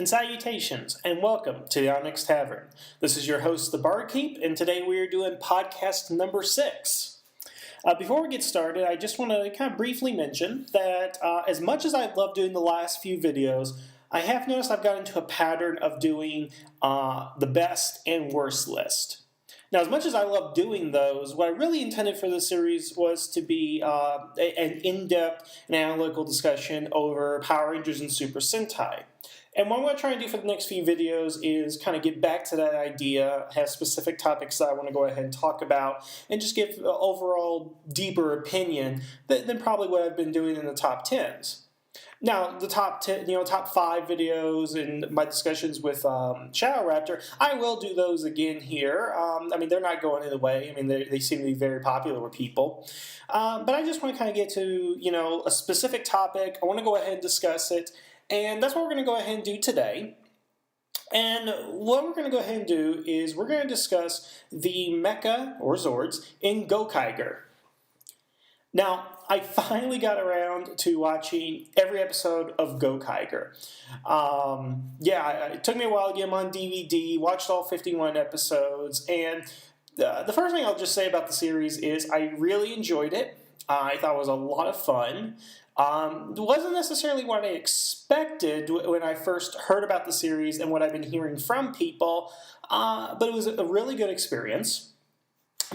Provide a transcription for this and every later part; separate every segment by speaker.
Speaker 1: and salutations, and welcome to the Onyx Tavern. This is your host, the Barkeep, and today we are doing podcast number 6. Before we get started, I just want to kind of briefly mention that as much as I've loved doing the last few videos, I have noticed I've got into a pattern of doing the best and worst list. Now, as much as I love doing those, what I really intended for this series was to be an in-depth and analytical discussion over Power Rangers and Super Sentai. And what I'm going to try and do for the next few videos is kind of get back to that idea, have specific topics that I want to go ahead and talk about, and just give an overall deeper opinion than probably what I've been doing in the top 10s. Now, the top 10, top 5 videos and my discussions with Shadow Raptor, I will do those again here. They're not going away. They seem to be very popular with people. But I just want to kind of get to, a specific topic. I want to go ahead and discuss it. And that's what we're going to go ahead and do today. And what we're going to go ahead and do is we're going to discuss the mecha, or Zords, in Gokaiger. Now, I finally got around to watching every episode of Gokaiger. It took me a while to get them on DVD, watched all 51 episodes, and the first thing I'll just say about the series is I really enjoyed it. I thought it was a lot of fun. It wasn't necessarily what I expected when I first heard about the series and what I've been hearing from people, but it was a really good experience.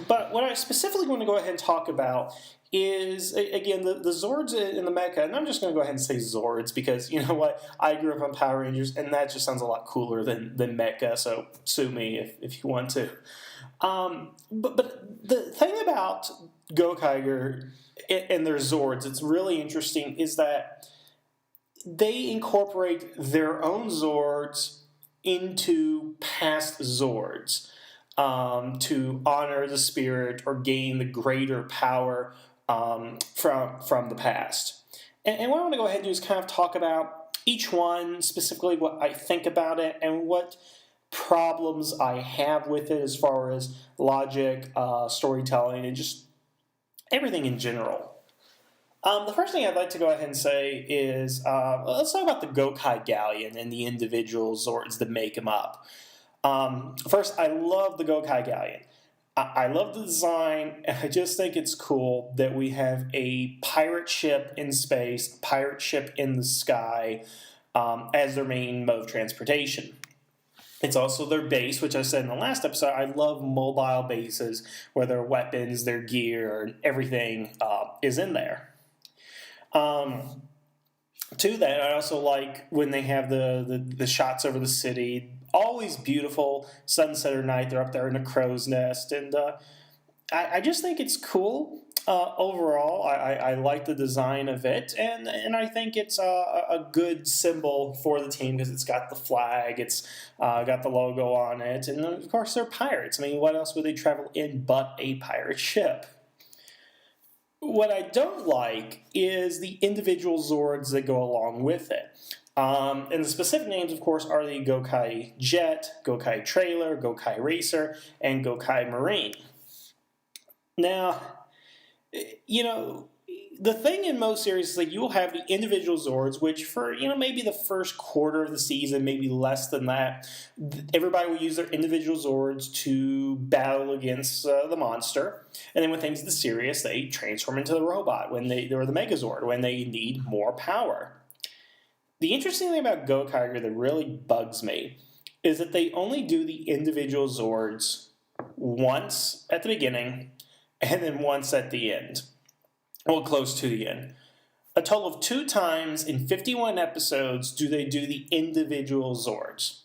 Speaker 1: But what I specifically want to go ahead and talk about is, again, the Zords in the mecha, and I'm just going to go ahead and say Zords because, you know what, I grew up on Power Rangers, and that just sounds a lot cooler than mecha, so sue me if you want to. But the thing about Gokaiger and their Zords, it's really interesting, is that they incorporate their own Zords into past Zords to honor the spirit or gain the greater power from the past. And what I want to go ahead and do is kind of talk about each one, specifically what I think about it and what problems I have with it as far as logic, storytelling, and just everything in general. The first thing I'd like to go ahead and say is let's talk about the Gokai Galleon and the individual Zords that make him up. First, I love the Gokai Galleon. I love the design, and I just think it's cool that we have a pirate ship in space, a pirate ship in the sky, as their main mode of transportation. It's also their base, which I said in the last episode. I love mobile bases where their weapons, their gear, everything is in there. To that, I also like when they have the shots over the city. Always beautiful, sunset or night. They're up there in a crow's nest, and I just think it's cool. Overall, I like the design of it, and I think it's a good symbol for the team because it's got the flag, it's got the logo on it, and of course they're pirates. What else would they travel in but a pirate ship? What I don't like is the individual Zords that go along with it. And the specific names, of course, are the Gokai Jet, Gokai Trailer, Gokai Racer, and Gokai Marine. Now, the thing in most series is that you will have the individual Zords, which for, maybe the first quarter of the season, maybe less than that, everybody will use their individual Zords to battle against the monster. And then when things get serious, they transform into the robot, or the Megazord, when they need more power. The interesting thing about Gokaiger that really bugs me is that they only do the individual Zords once at the beginning and then once at the end. Well, close to the end. A total of 2 times in 51 episodes do they do the individual Zords,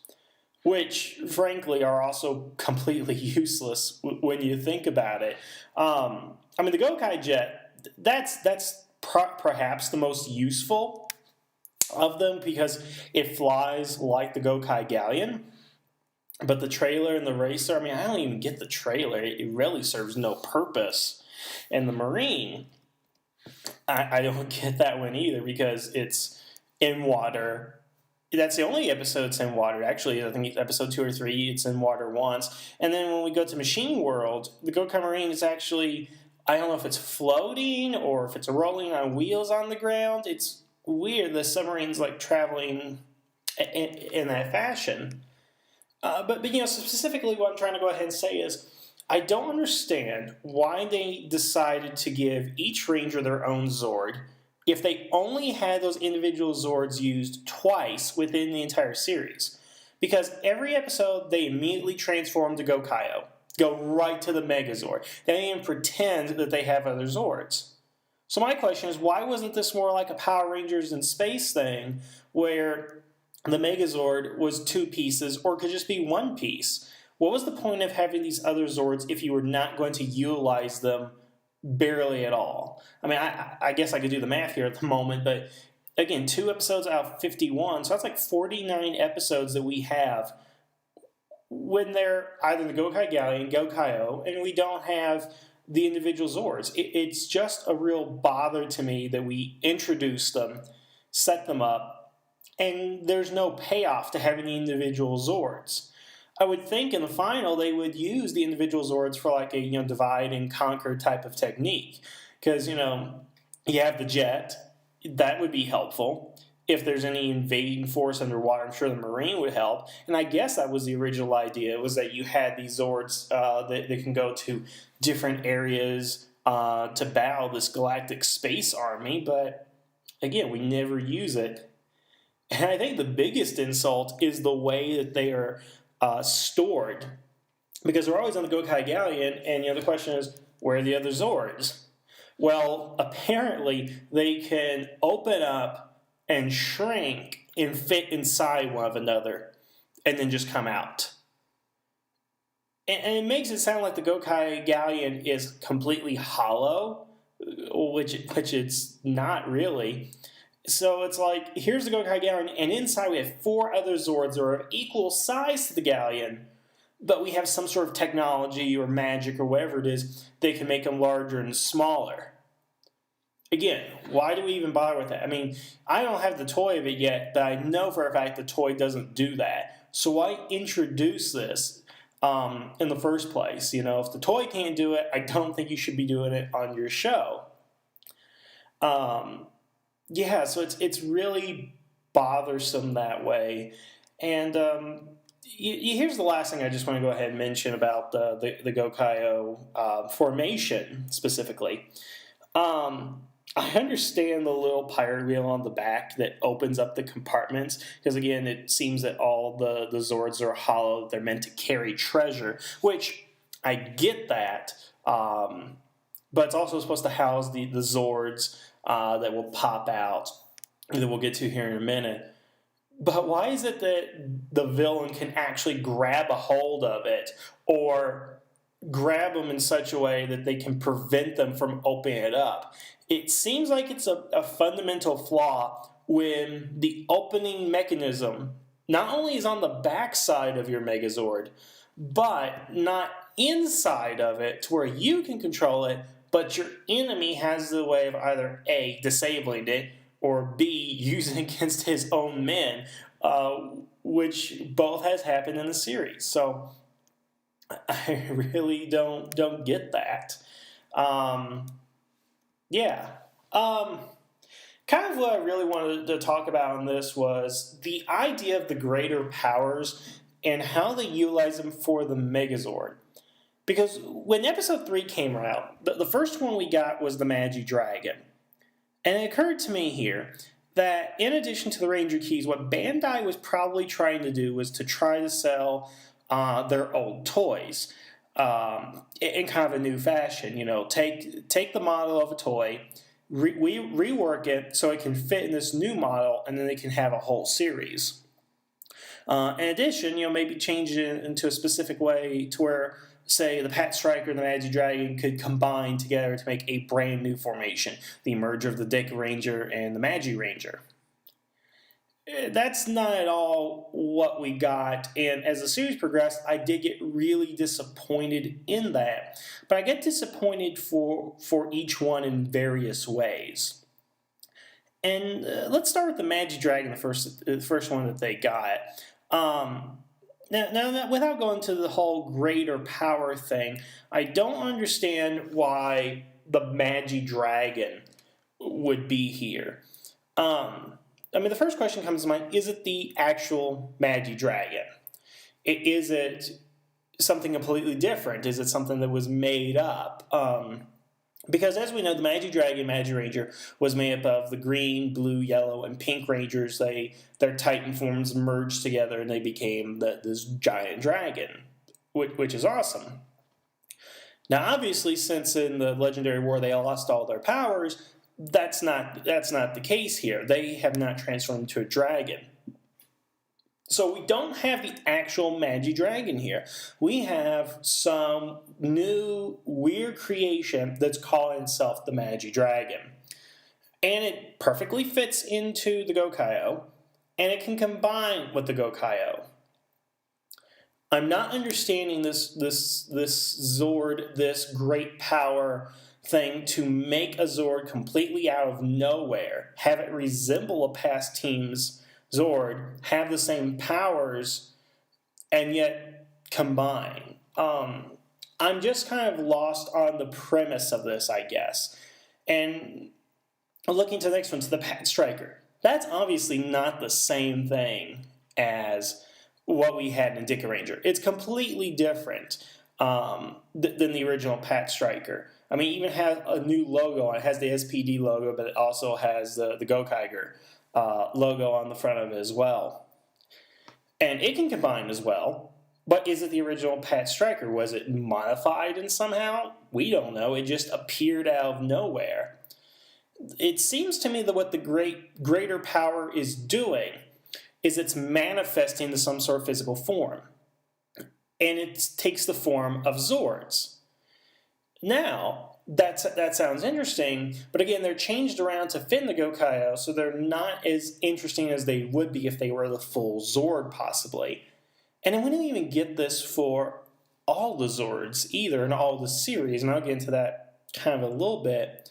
Speaker 1: which, frankly, are also completely useless when you think about it. The Gokai Jet, that's perhaps the most useful of them because it flies like the Gokai Galleon. But the trailer and the racer, I don't even get the trailer. It really serves no purpose. And the Marine, I don't get that one either because it's in water. That's the only episode it's in water. Actually, I think it's episode 2 or 3, it's in water once. And then when we go to Machine World, the Gokai Marine is actually, I don't know if it's floating or if it's rolling on wheels on the ground. It's weird. The submarine's like traveling in that fashion. But specifically what I'm trying to go ahead and say is I don't understand why they decided to give each ranger their own Zord if they only had those individual Zords used twice within the entire series. Because every episode, they immediately transform to Gokaiger, go right to the Megazord. They don't even pretend that they have other Zords. So my question is, why wasn't this more like a Power Rangers in Space thing, where the Megazord was 2 pieces or could just be 1 piece? What was the point of having these other Zords if you were not going to utilize them barely at all? I mean, I guess I could do the math here at the moment, but again, 2 episodes out of 51, so that's like 49 episodes that we have when they're either the Gokai Galleon, Gokaiger, and we don't have the individual Zords. It's just a real bother to me that we introduce them, set them up, and there's no payoff to having the individual Zords. I would think in the final they would use the individual Zords for like a divide and conquer type of technique. Because, you have the jet, that would be helpful. If there's any invading force underwater, I'm sure the Marine would help. And I guess that was the original idea, was that you had these Zords that can go to different areas to battle this galactic space army. But, again, we never use it. And I think the biggest insult is the way that they are stored, because they're always on the Gokai Galleon, and the question is, where are the other Zords? Well, apparently they can open up and shrink and fit inside one of another, and then just come out. And it makes it sound like the Gokai Galleon is completely hollow, which it's not really. So it's like, here's the Gokai Galleon, and inside we have 4 other Zords that are of equal size to the Galleon, but we have some sort of technology or magic or whatever it is that can make them larger and smaller. Again, why do we even bother with that? I mean, I don't have the toy of it yet, but I know for a fact the toy doesn't do that. So why introduce this in the first place? If the toy can't do it, I don't think you should be doing it on your show. Yeah, so it's really bothersome that way. And here's the last thing I just want to go ahead and mention about the Gokaiger formation specifically. I understand the little pirate wheel on the back that opens up the compartments, because again, it seems that all the Zords are hollow. They're meant to carry treasure, which I get that. But it's also supposed to house the Zords that will pop out, that we'll get to here in a minute. But why is it that the villain can actually grab a hold of it, or grab them in such a way that they can prevent them from opening it up? It seems like it's a fundamental flaw when the opening mechanism not only is on the back side of your Megazord, but not inside of it to where you can control it, but your enemy has the way of either A, disabling it, or B, using it against his own men, which both has happened in the series. So I really don't get that. Kind of what I really wanted to talk about on this was the idea of the greater powers and how they utilize them for the Megazord. Because when episode 3 came out, the first one we got was the Magi Dragon. And it occurred to me here that in addition to the Ranger Keys, what Bandai was probably trying to do was to try to sell their old toys in kind of a new fashion. Take the model of a toy, rework it so it can fit in this new model, and then they can have a whole series. In addition, maybe change it into a specific way to where, say, the Pat Striker and the Magi Dragon could combine together to make a brand new formation, the merger of the Dick Ranger and the Magi Ranger. That's not at all what we got, and as the series progressed, I did get really disappointed in that. But I get disappointed for each one in various ways. And let's start with the Magi Dragon, the first one that they got. Now, without going to the whole greater power thing, I don't understand why the Magi Dragon would be here. I mean, the first question comes to mind, is it the actual Magi Dragon? Is it something completely different? Is it something that was made up? Because as we know, the Magi Dragon, Magi Ranger was made up of the green, blue, yellow, and pink Rangers. Their Titan forms merged together and they became this giant dragon, which is awesome. Now, obviously, since in the Legendary War they lost all their powers, that's not the case here. They have not transformed into a dragon. So we don't have the actual Magi Dragon here. We have some new weird creation that's calling itself the Magi Dragon. And it perfectly fits into the Gokaiger, and it can combine with the Gokaiger. I'm not understanding this Zord, this great power thing to make a Zord completely out of nowhere, have it resemble a past team's Zord, have the same powers, and yet combine. I'm just kind of lost on the premise of this, I guess. And looking to the next one, to the Pat Striker. That's obviously not the same thing as what we had in Dick Ranger. It's completely different than the original Pat Striker. I mean, it even has a new logo. It has the SPD logo, but it also has the Gokaiger logo on the front of it as well. And it can combine as well, but is it the original Pat Striker? Was it modified in somehow? We don't know. It just appeared out of nowhere. It seems to me that what the greater power is doing is it's manifesting into some sort of physical form. And it takes the form of Zords. Now, that sounds interesting, but again, they're changed around to fit in the Gokaiger, so they're not as interesting as they would be if they were the full Zord, possibly. And we didn't even get this for all the Zords either, in all the series, and I'll get into that kind of a little bit.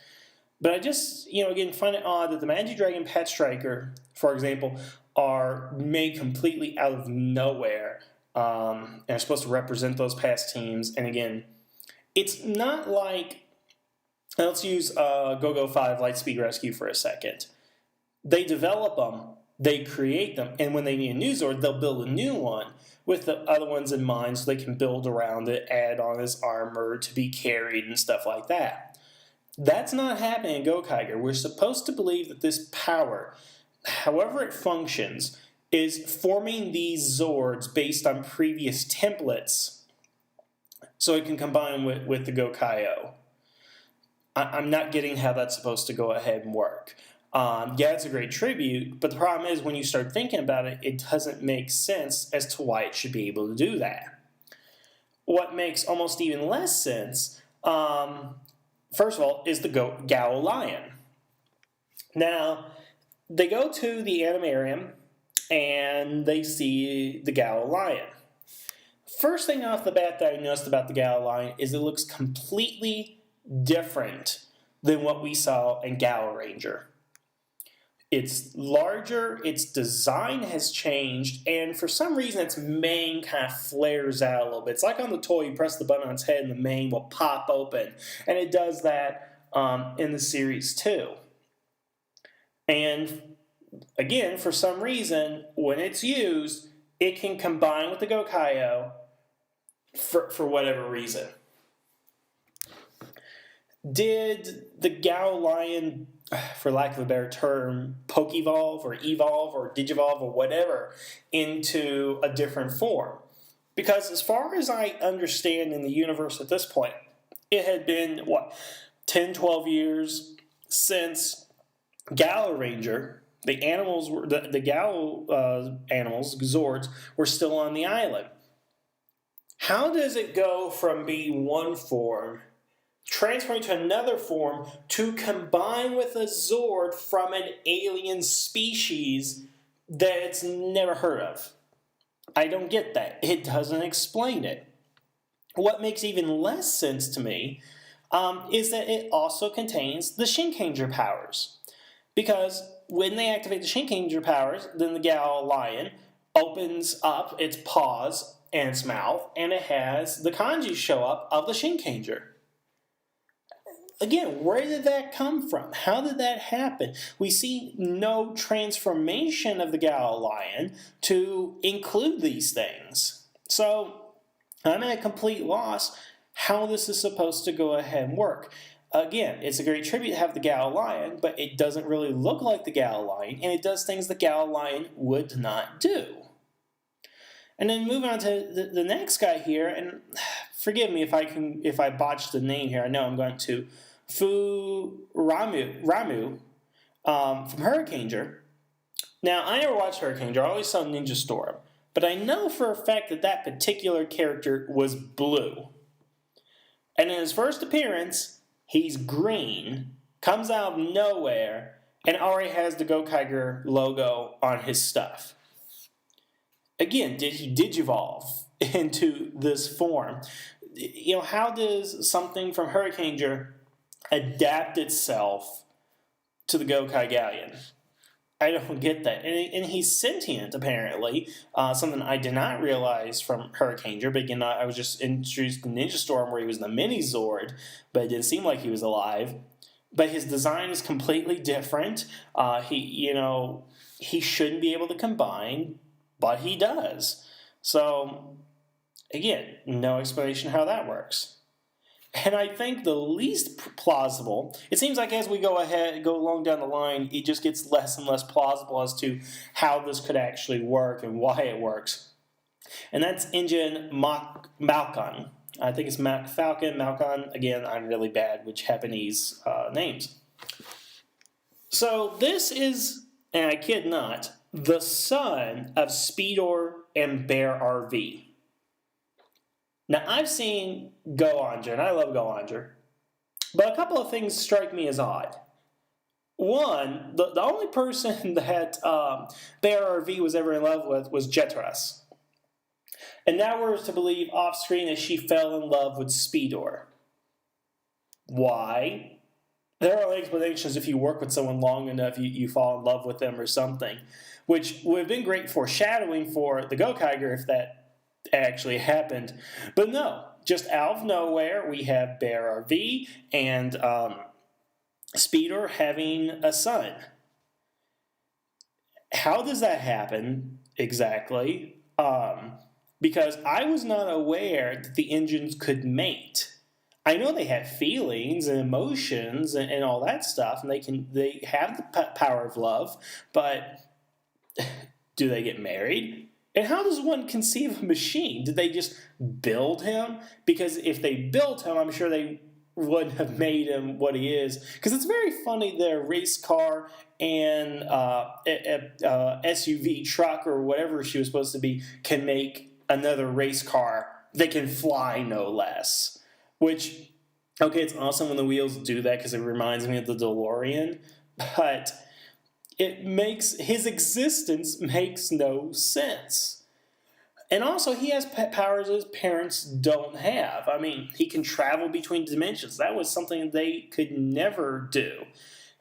Speaker 1: But I just, again, find it odd that the Magi Dragon Pat Striker, for example, are made completely out of nowhere, and are supposed to represent those past teams. And again, it's not like, let's use Go-Go 5 Lightspeed Rescue for a second. They develop them, they create them, and when they need a new Zord, they'll build a new one with the other ones in mind so they can build around it, add on his armor to be carried and stuff like that. That's not happening in Gokaiger. We're supposed to believe that this power, however it functions, is forming these Zords based on previous templates so it can combine with the Gokaiger. I'm not getting how that's supposed to go ahead and work. Yeah, it's a great tribute, but the problem is when you start thinking about it, it doesn't make sense as to why it should be able to do that. What makes almost even less sense, first of all, is the Gala Lion. Now, they go to the Animarium, and they see the Gala Lion. First thing off the bat that I noticed about the Gala Lion is it looks completely different than what we saw in Gala Ranger. It's larger, its design has changed, and for some reason its mane kind of flares out a little bit. It's like on the toy, you press the button on its head and the mane will pop open. And it does that in the series too. And again, for some reason, when it's used, it can combine with the Gokaiger for whatever reason. Did the Gala Lion, for lack of a better term, poke-evolve or evolve or digivolve or whatever into a different form? Because as far as I understand in the universe at this point, it had been, 10, 12 years since Gala Ranger, the Gala animals, Zords, were still on the island. How does it go from being one form, transferring to another form, to combine with a Zord from an alien species that it's never heard of? I don't get that. It doesn't explain it. What makes even less sense to me is that it also contains the Shinkanger powers. Because when they activate the Shinkanger powers, then the Gala Lion opens up its paws and its mouth, and it has the kanji show up of the Shinkanger. again, where did that come from? How did that happen? We see no transformation of the Gala Lion to include these things. So I'm at a complete loss how this is supposed to go ahead and work. Again, it's a great tribute to have the Gala Lion, but it doesn't really look like the Gala Lion, and it does things the Gala Lion would not do. And then move on to the next guy here, and forgive me if I botch the name here. I know I'm going to. Ramu from Hurricaneger. Now, I never watched Hurricaneger. I always saw Ninja Storm. But I know for a fact that that particular character was blue. And in his first appearance, he's green, comes out of nowhere, and already has the Gokaiger logo on his stuff. Again, did he digivolve into this form? You know, how does something from Hurricaneger adapt itself to the Gokai Galleon? I don't get that. And he's sentient, apparently. Something I did not realize from Hurricaneger. But again, I was just introduced to Ninja Storm where he was in the mini Zord, but it didn't seem like he was alive. But his design is completely different. He shouldn't be able to combine, but he does. So, again, no explanation how that works. And I think the least plausible, it seems like as we go along down the line, it just gets less and less plausible as to how this could actually work and why it works. And that's engine Malcon. I think it's Malcon. Again, I'm really bad with Japanese names. So this is, and I kid not, the son of Speedor and Bear RV. Now, I've seen Gokiager, and I love Gokiager, but a couple of things strike me as odd. One, the only person that Bear RV was ever in love with was Jetras. And now we're to believe off-screen that she fell in love with Speedor. Why? There are explanations. If you work with someone long enough, you fall in love with them or something, which would have been great foreshadowing for the Gokaiger if that actually happened. But no, just out of nowhere, we have Bear RV and Speedor having a son. How does that happen exactly? Because I was not aware that the engines could mate. I know they have feelings and emotions and all that stuff, and they have the power of love, but do they get married? And how does one conceive a machine? Did they just build him? Because if they built him, I'm sure they wouldn't have made him what he is. Because it's very funny that a race car and SUV truck or whatever she was supposed to be can make another race car. They can fly, no less. Which, okay, it's awesome when the wheels do that because it reminds me of the DeLorean. But his existence makes no sense. And also, he has powers his parents don't have. I mean, he can travel between dimensions. That was something they could never do.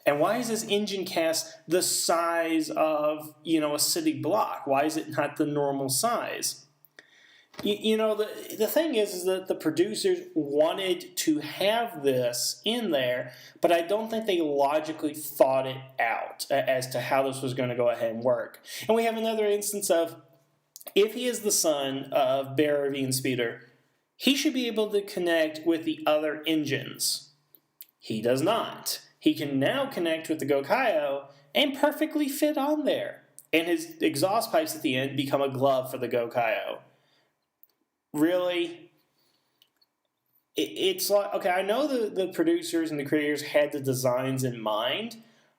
Speaker 1: And why is his engine cast the size of, a city block? Why is it not the normal size? The thing is that the producers wanted to have this in there, but I don't think they logically thought it out as to how this was going to go ahead and work. And we have another instance of, if he is the son of Bear RV and Speedor, he should be able to connect with the other engines. He does not. He can now connect with the Gokaiger and perfectly fit on there. And his exhaust pipes at the end become a glove for the Gokaiger. Really? It's like, okay, I know the producers and the creators had the designs in mind,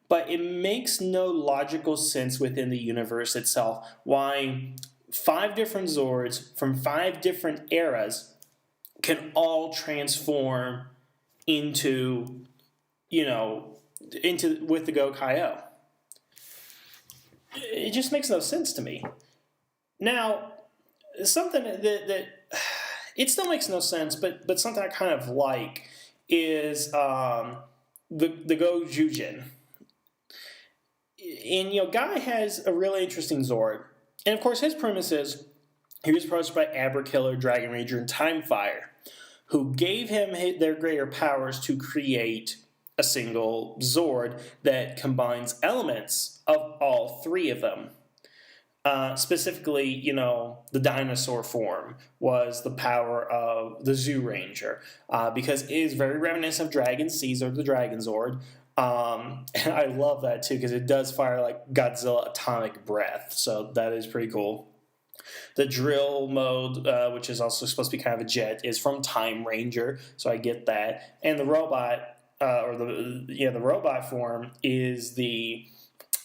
Speaker 1: but it makes no logical sense within the universe itself why 5 different Zords from 5 different eras can all transform into with the Gokaiger. It just makes no sense to me. Now, something that it still makes no sense, but something I kind of like is the Gojujin. And Guy has a really interesting Zord, and of course his premise is he was approached by Aberkiller, Dragon Ranger, and Timefire, who gave him their greater powers to create a single Zord that combines elements of all three of them. Specifically, the dinosaur form was the power of the Zoo Ranger, because it is very reminiscent of Dragon Caesar, the Dragon Zord. And I love that too, because it does fire like Godzilla atomic breath, so that is pretty cool. The drill mode, which is also supposed to be kind of a jet, is from Time Ranger, so I get that. And the robot, the robot form is the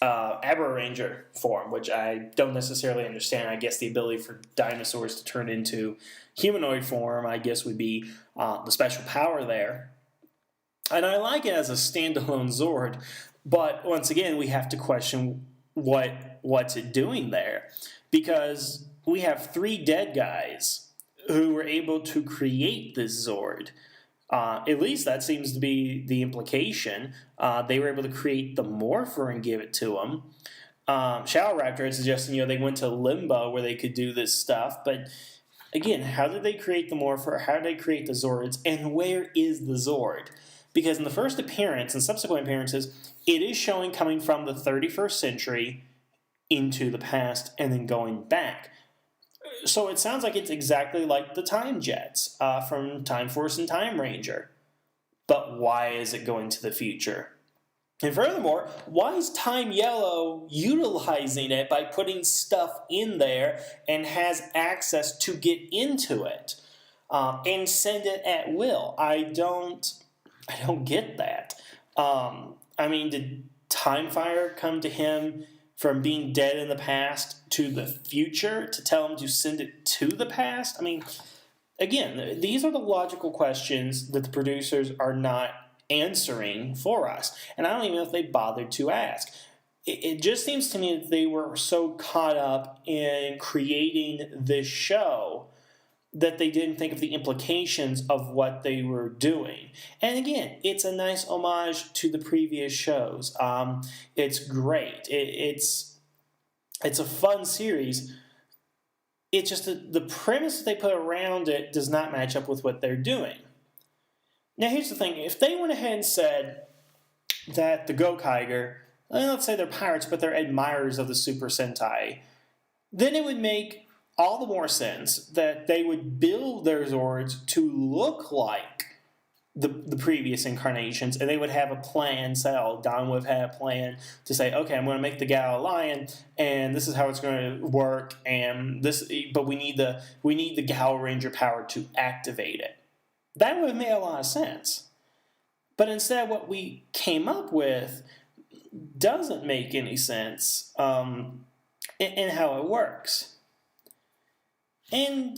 Speaker 1: Aber Ranger form, which I don't necessarily understand. I guess the ability for dinosaurs to turn into humanoid form, I guess, would be the special power there. And I like it as a standalone Zord, but once again, we have to question what's it doing there, because we have 3 dead guys who were able to create this Zord. At least that seems to be the implication. They were able to create the Morpher and give it to him. Shadow Raptor is suggesting, they went to Limbo where they could do this stuff. But again, how did they create the Morpher? How did they create the Zords? And where is the Zord? Because in the first appearance and subsequent appearances, it is showing coming from the 31st century into the past and then going back. So it sounds like it's exactly like the Time Jets from Time Force and Time Ranger. But why is it going to the future? And furthermore, why is Time Yellow utilizing it by putting stuff in there and has access to get into it and send it at will? I don't get that. Did Timefire come to him from being dead in the past to the future to tell him to send it to the past? Again, these are the logical questions that the producers are not answering for us. And I don't even know if they bothered to ask. It just seems to me that they were so caught up in creating this show that they didn't think of the implications of what they were doing. And again, it's a nice homage to the previous shows. It's great. It's a fun series. It's just that the premise that they put around it does not match up with what they're doing. Now, here's the thing. If they went ahead and said that the Gokaiger, let's say they're pirates, but they're admirers of the Super Sentai, then it would make all the more sense that they would build their Zords to look like the previous incarnations, and they would have a plan. Don would have had a plan to say, okay, I'm going to make the Gala Lion, and this is how it's going to work, but we need the Gala Ranger power to activate it. That would have made a lot of sense. But instead, what we came up with doesn't make any sense in how it works. And,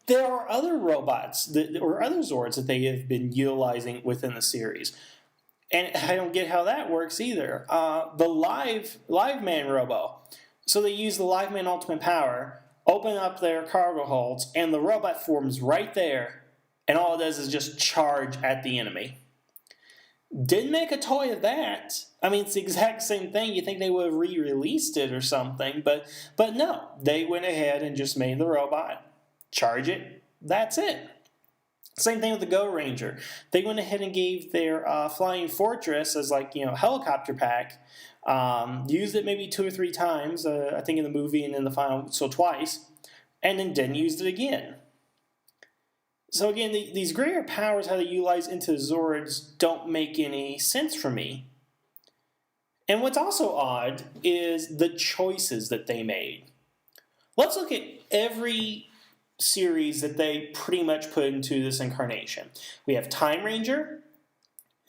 Speaker 1: there are other robots or other Zords that they have been utilizing within the series. And I don't get how that works either. The Live Man Robo. So they use the Live Man Ultimate Power, open up their cargo holds, and the robot forms right there. And all it does is just charge at the enemy. Didn't make a toy of that. It's the exact same thing. You think they would have re-released it or something, but no. They went ahead and just made the robot, charge it, that's it. Same thing with the Go Ranger. They went ahead and gave their Flying Fortress as helicopter pack, used it maybe 2 or 3 times, I think in the movie and in the final, so twice, and then didn't use it again. So again, these greater powers, how they utilize into Zords, don't make any sense for me. And what's also odd is the choices that they made. Let's look at every series that they pretty much put into this incarnation. We have Time Ranger,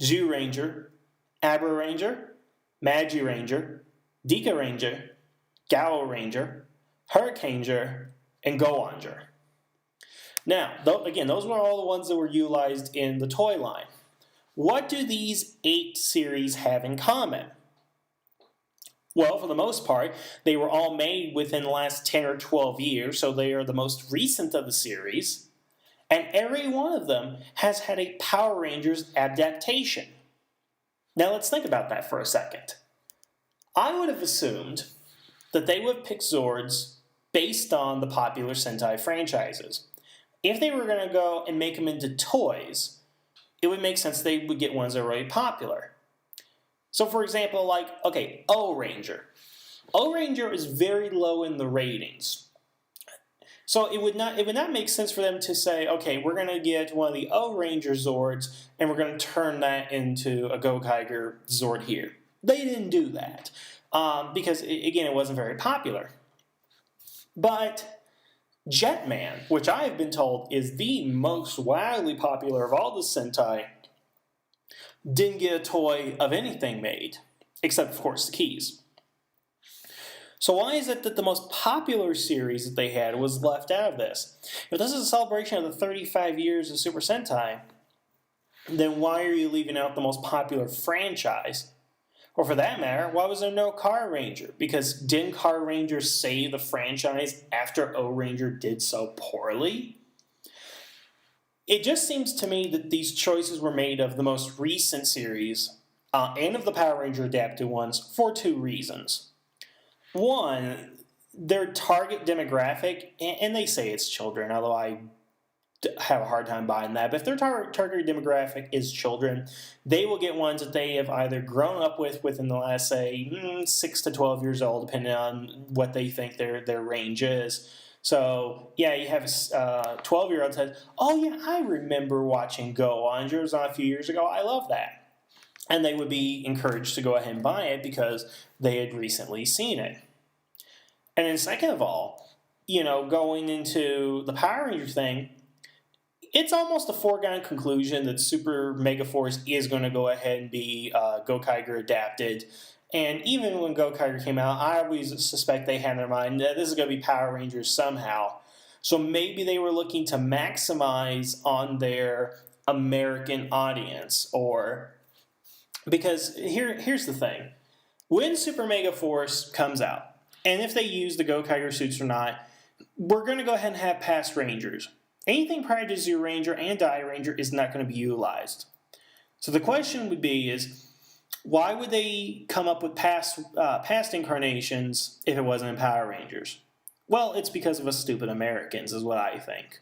Speaker 1: Zoo Ranger, Aber Ranger, Magi Ranger, Dika Ranger, Gala Ranger, Hurricaneger, and Goanger. Now, again, those were all the ones that were utilized in the toy line. What do these 8 series have in common? Well, for the most part, they were all made within the last 10 or 12 years, so they are the most recent of the series. And every one of them has had a Power Rangers adaptation. Now, let's think about that for a second. I would have assumed that they would pick Zords based on the popular Sentai franchises. if they were going to go and make them into toys, it would make sense they would get ones that are really popular. So for example, like, okay, O-Ranger. O-Ranger is very low in the ratings. So it would not make sense for them to say, okay, we're going to get one of the O-Ranger Zords and we're going to turn that into a Gokaiger Zord here. They didn't do that because, again, it wasn't very popular. But Jetman, which I have been told is the most wildly popular of all the Sentai, didn't get a toy of anything made, except, of course, the keys. So why is it that the most popular series that they had was left out of this? If this is a celebration of the 35 years of Super Sentai, then why are you leaving out the most popular franchise? Or for that matter, why was there no Car Ranger? Because didn't Car Ranger save the franchise after O-Ranger did so poorly? It just seems to me that these choices were made of the most recent series and of the Power Ranger adapted ones for two reasons. One, their target demographic, and they say it's children, although I have a hard time buying that, but if their target demographic is children, they will get ones that they have either grown up with within the last, say, 6 to 12 years old, depending on what they think their range is. So, yeah, you have a 12-year-old says, oh, yeah, I remember watching Go-Ongers on a few years ago. I love that. And they would be encouraged to go ahead and buy it because they had recently seen it. And then second of all, going into the Power Ranger thing, it's almost a foregone conclusion that Super Mega Force is going to go ahead and be Gokaiger adapted. And even when Gokaiger came out, I always suspect they had in their mind that this is going to be Power Rangers somehow. So maybe they were looking to maximize on their American audience, because here's the thing. When Super Mega Force comes out, and if they use the Gokaiger suits or not, we're going to go ahead and have past Rangers. Anything prior to Zero Ranger and Die Ranger is not going to be utilized. So the question would be why would they come up with past incarnations if it wasn't in Power Rangers? Well, it's because of us stupid Americans, is what I think.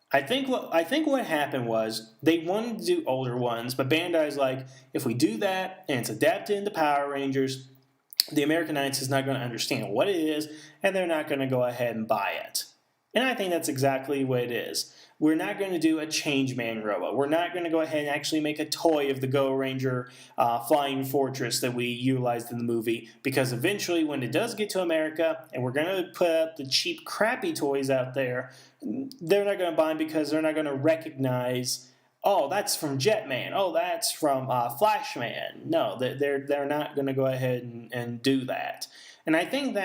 Speaker 1: I think what happened was they wanted to do older ones, but Bandai's like, if we do that and it's adapted into Power Rangers, the American audience is not going to understand what it is, and they're not going to go ahead and buy it. And I think that's exactly what it is. We're not going to do a Changeman robot. We're not going to go ahead and actually make a toy of the Go Ranger Flying Fortress that we utilized in the movie, because eventually when it does get to America and we're going to put up the cheap, crappy toys out there, they're not going to buy them because they're not going to recognize, oh, that's from Jetman. Oh, that's from Flashman. No, they're not going to go ahead and do that. And I think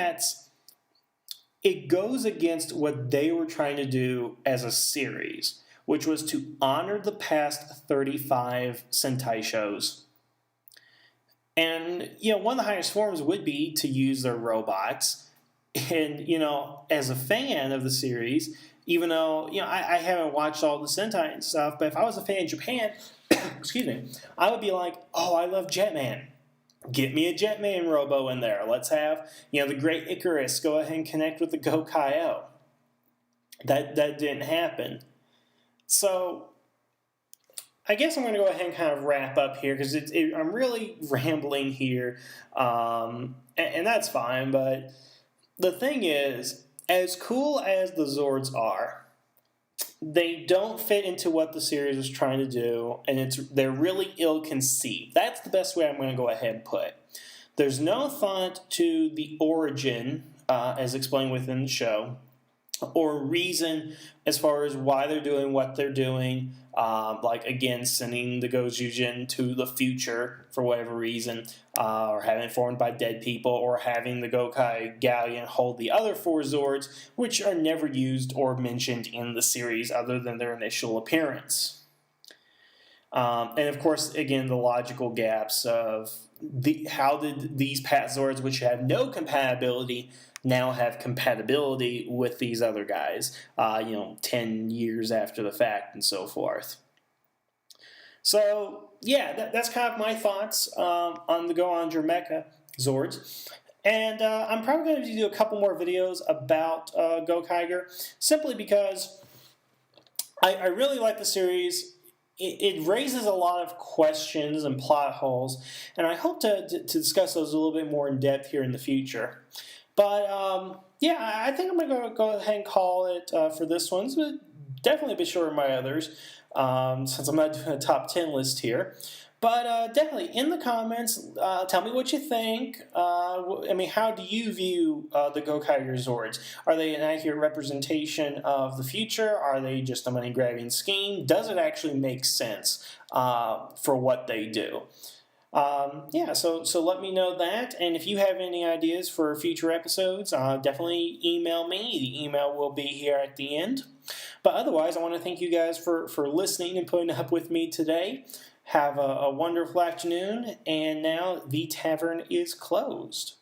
Speaker 1: it goes against what they were trying to do as a series, which was to honor the past 35 Sentai shows. And, one of the highest forms would be to use their robots. And, as a fan of the series, even though, I haven't watched all the Sentai and stuff, but if I was a fan in Japan, excuse me, I would be like, oh, I love Jetman. Get me a Jetman Robo in there. Let's have, the Great Icarus go ahead and connect with the Gokai. That didn't happen. So, I guess I'm going to go ahead and kind of wrap up here because I'm really rambling here, and that's fine. But the thing is, as cool as the Zords are, they don't fit into what the series was trying to do, and they're really ill-conceived. That's the best way I'm going to go ahead and put it. There's no thought to the origin, as explained within the show, or reason as far as why they're doing what they're doing, like, again, sending the Gojujin to the future for whatever reason, or having it formed by dead people, or having the Gokai Galleon hold the other 4 Zords, which are never used or mentioned in the series other than their initial appearance. And, of course, again, the logical gaps of how did these past Zords, which have no compatibility, now have compatibility with these other guys, 10 years after the fact and so forth. So, yeah, that's kind of my thoughts on the Go-Onger Mecha Zords. And I'm probably going to do a couple more videos about Gokaiger, simply because I really like the series. It raises a lot of questions and plot holes, and I hope to discuss those a little bit more in depth here in the future. But yeah, I think I'm going to go ahead and call it for this one. It's definitely a bit shorter than my others, since I'm not doing a top 10 list here. But definitely, in the comments, tell me what you think. I mean, how do you view the Gokaiger Zords? Are they an accurate representation of the future? Are they just a money-grabbing scheme? Does it actually make sense for what they do? Yeah, so let me know that, and if you have any ideas for future episodes, definitely email me. The email will be here at the end. But otherwise, I want to thank you guys for listening and putting up with me today. Have a wonderful afternoon, and now the tavern is closed.